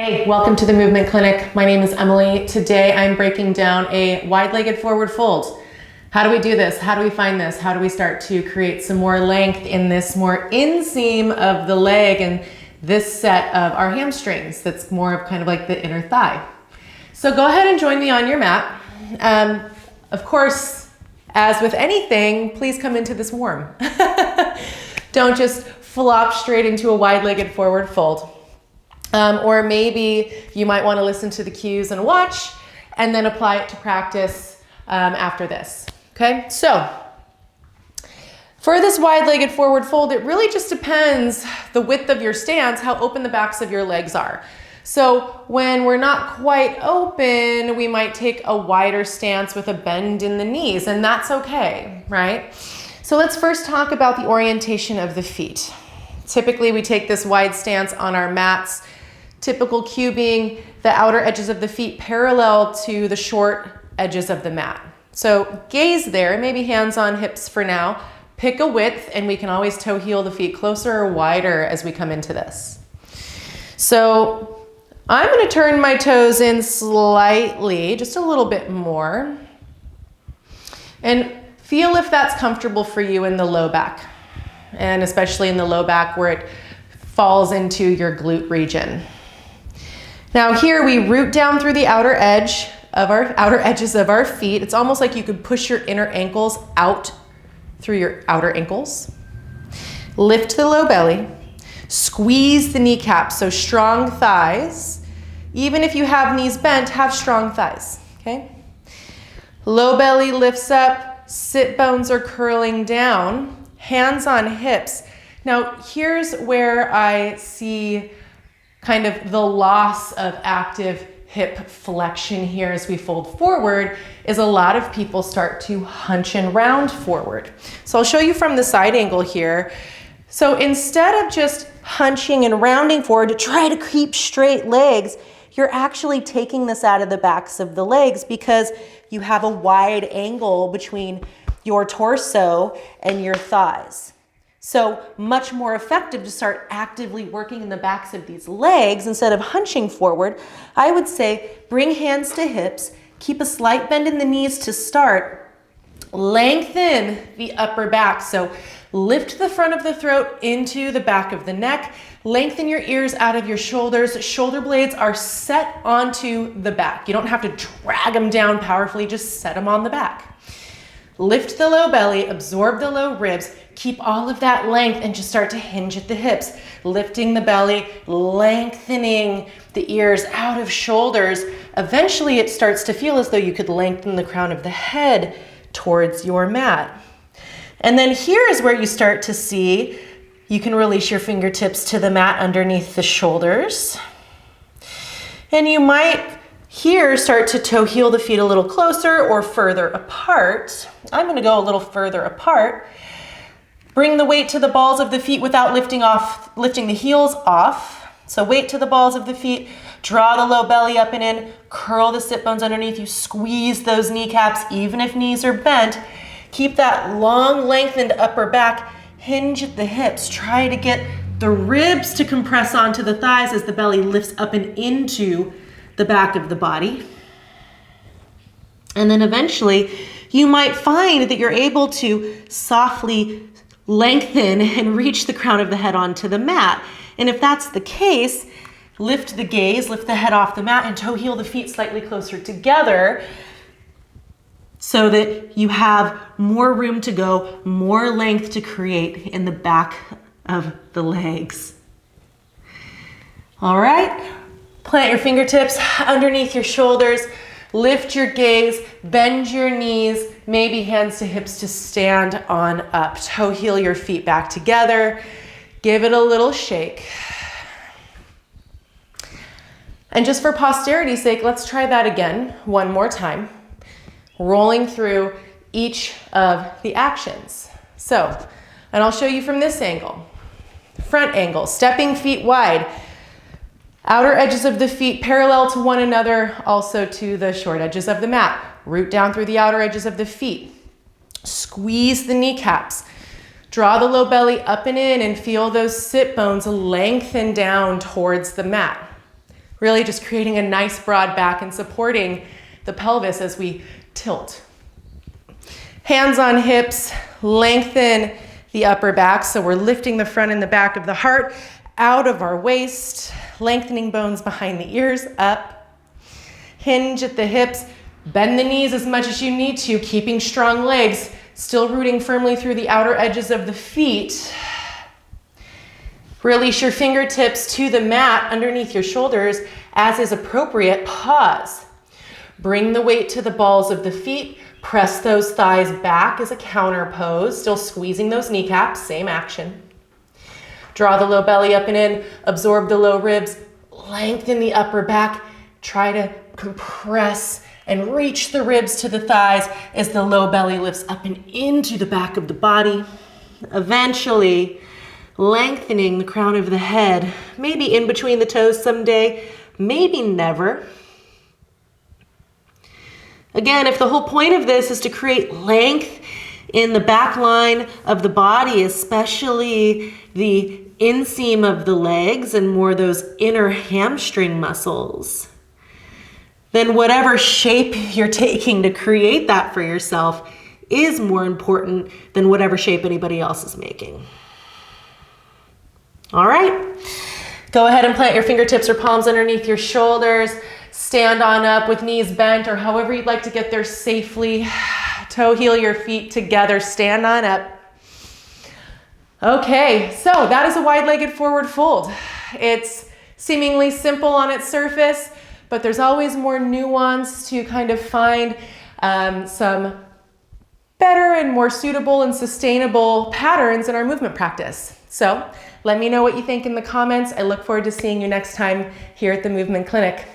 Hey, welcome to the Movement Clinic. My name is Emily. Today I'm breaking down a wide-legged forward fold. How do we do this? How do we find this? How do we start to create some more length in this more inseam of the leg and this set of our hamstrings that's more of kind of like the inner thigh? So go ahead and join me on your mat. Of course, as with anything, please come into this warm. Don't just flop straight into a wide-legged forward fold. Or maybe you might want to listen to the cues and watch and then apply it to practice after this. Okay, so for this wide-legged forward fold, it really just depends the width of your stance, how open the backs of your legs are. So when we're not quite open, we might take a wider stance with a bend in the knees, and that's okay, right? So let's first talk about the orientation of the feet. Typically, we take this wide stance on our mats. Typical cue being the outer edges of the feet parallel to the short edges of the mat. So gaze there, maybe hands on hips for now. Pick a width and we can always toe heel the feet closer or wider as we come into this. So I'm going to turn my toes in slightly, just a little bit more. And feel if that's comfortable for you in the low back. And especially in the low back where it falls into your glute region. Now here we root down through the outer edges of our feet. It's almost like you could push your inner ankles out through your outer ankles. Lift the low belly. Squeeze the kneecaps, so strong thighs. Even if you have knees bent, have strong thighs, okay? Low belly lifts up, sit bones are curling down, hands on hips. Now here's where I see kind of the loss of active hip flexion here as we fold forward is a lot of people start to hunch and round forward. So I'll show you from the side angle here. So instead of just hunching and rounding forward to try to keep straight legs, you're actually taking this out of the backs of the legs because you have a wide angle between your torso and your thighs. So much more effective to start actively working in the backs of these legs instead of hunching forward. I would say bring hands to hips, keep a slight bend in the knees to start, lengthen the upper back. So lift the front of the throat into the back of the neck, lengthen your ears out of your shoulders. Shoulder blades are set onto the back. You don't have to drag them down powerfully, just set them on the back. Lift the low belly, absorb the low ribs, keep all of that length and just start to hinge at the hips. Lifting the belly, lengthening the ears out of shoulders. Eventually it starts to feel as though you could lengthen the crown of the head towards your mat. And then here is where you start to see you can release your fingertips to the mat underneath the shoulders. And you might here start to toe heel the feet a little closer or further apart. I'm going to go a little further apart. Bring the weight to the balls of the feet without lifting the heels off. So weight to the balls of the feet, draw the low belly up and in, curl the sit bones underneath you, squeeze those kneecaps even if knees are bent. Keep that long lengthened upper back, hinge at the hips. Try to get the ribs to compress onto the thighs as the belly lifts up and into the back of the body. And then eventually you might find that you're able to softly lengthen and reach the crown of the head onto the mat. And if that's the case, lift the gaze, lift the head off the mat and toe heel the feet slightly closer together so that you have more room to go, more length to create in the back of the legs. All right. Plant your fingertips underneath your shoulders, lift your gaze, bend your knees, maybe hands to hips to stand on up. Toe heel your feet back together, give it a little shake. And just for posterity's sake, let's try that again one more time, rolling through each of the actions. So, and I'll show you from this angle. Front angle, stepping feet wide. Outer edges of the feet parallel to one another, also to the short edges of the mat. Root down through the outer edges of the feet. Squeeze the kneecaps. Draw the low belly up and in and feel those sit bones lengthen down towards the mat. Really just creating a nice broad back and supporting the pelvis as we tilt. Hands on hips, lengthen the upper back. So we're lifting the front and the back of the heart out of our waist, lengthening bones behind the ears, up. Hinge at the hips, bend the knees as much as you need to, keeping strong legs, still rooting firmly through the outer edges of the feet. Release your fingertips to the mat underneath your shoulders as is appropriate. Pause. Bring the weight to the balls of the feet. Press those thighs back as a counter pose, still squeezing those kneecaps, same action. Draw the low belly up and in, absorb the low ribs, lengthen the upper back. Try to compress and reach the ribs to the thighs as the low belly lifts up and into the back of the body. Eventually, lengthening the crown of the head, maybe in between the toes someday, maybe never. Again, if the whole point of this is to create length in the back line of the body, especially the inseam of the legs and more those inner hamstring muscles, then whatever shape you're taking to create that for yourself is more important than whatever shape anybody else is making. All right, go ahead and plant your fingertips or palms underneath your shoulders. Stand on up with knees bent or however you'd like to get there safely. Toe heel your feet together, stand on up. Okay, so that is a wide-legged forward fold. It's seemingly simple on its surface, but there's always more nuance to kind of find some better and more suitable and sustainable patterns in our movement practice. So let me know what you think in the comments. I look forward to seeing you next time here at the Movement Clinic.